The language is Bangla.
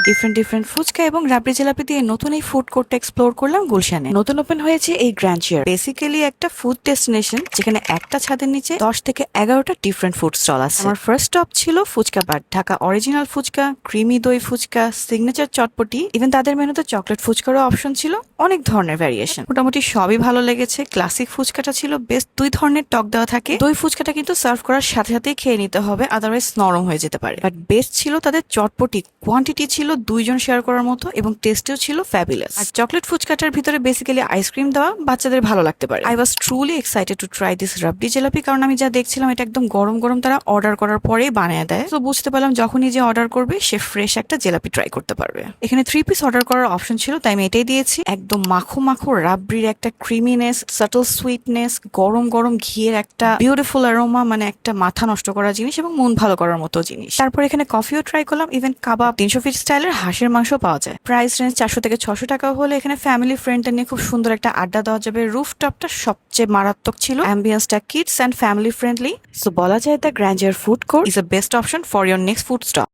ডিফারেন্ট ফুচকা এবং রাবড়ি জিলাপি দিয়ে নতুন এই ফুড কোর্টটা এক্সপ্লোর করলাম গুলশানে। নতুন ওপেন হয়েছে এই গ্র্যান্ড, বেসিক্যালি একটা ফুড ডেস্টিনেশন যেখানে একটা ছাদের নিচে 10 থেকে 11টা ডিফারেন্ট ফুড স্টল আছে। আমার ফার্স্ট স্টপ ছিল fuchka but, Dhaka original fuchka, creamy দই ফুচকা, সিগনেচার চটপটি, ইভেন তাদের মেনুতে চকলেট ফুচকারও অপশন ছিল, অনেক ধরনের ভ্যারিয়েশন। মোটামুটি সবই ভালো লেগেছে। ক্লাসিক ফুচকাটা ছিল বেস্ট, 2 ধরনের টক দেওয়া থাকে। দই ফুচকাটা কিন্তু সার্ভ করার সাথে সাথেই খেয়ে নিতে হবে, আদারওয়াইজ নরম হয়ে যেতে পারে। বাট বেস্ট ছিল তাদের চটপটি, কোয়ান্টিটি ছিল 2 জন শেয়ার করার মতো এবং টেস্টেও ছিল ফ্যাবুলাস। আর চকলেট ফুচকাটার ভিতরে বেসিক্যালি আইসক্রিম দেওয়া, বাচ্চাদের ভালো লাগতে পারে। I was truly excited to try this rabri jilapi, কারণ আমি যা দেখছিলাম এটা একদম গরম গরম তারা অর্ডার করার পরেই বানিয়ে দেয়। তো বুঝতে পারলাম যখনই যে অর্ডার করবে সে ফ্রেশ একটা জিলাপি ট্রাই করতে পারবে। এখানে 3 পিস অর্ডার করার অপশন ছিল, তাই আমি এটাই দিয়েছি। একদম মাখো মাখো রাবড়ির একটা ক্রিমিনেস, সাটল সুইটনেস, গরম গরম ঘিয়ের একটা বিউটিফুল অ্যারোমা, মানে একটা মাথা নষ্ট করা জিনিস এবং মন ভালো করার মতো জিনিস। তারপর এখানে কফিও ট্রাই করলাম। ইভেন কাবাব, 300 ফিট স্টাইলের হাঁসের মাংস পাওয়া যায়। প্রাইস রেঞ্জ 400 থেকে 600 টাকা হলে এখানে ফ্যামিলি ফ্রেন্ডদের নিয়ে খুব সুন্দর একটা আড্ডা দেওয়া যাবে। রুফটপটা সবচেয়ে মারাত্মক ছিল, অ্যাম্বিয়েন্সটা kids and family friendly. So বলা যায় the Grandeur food court is the best option for your next food stop.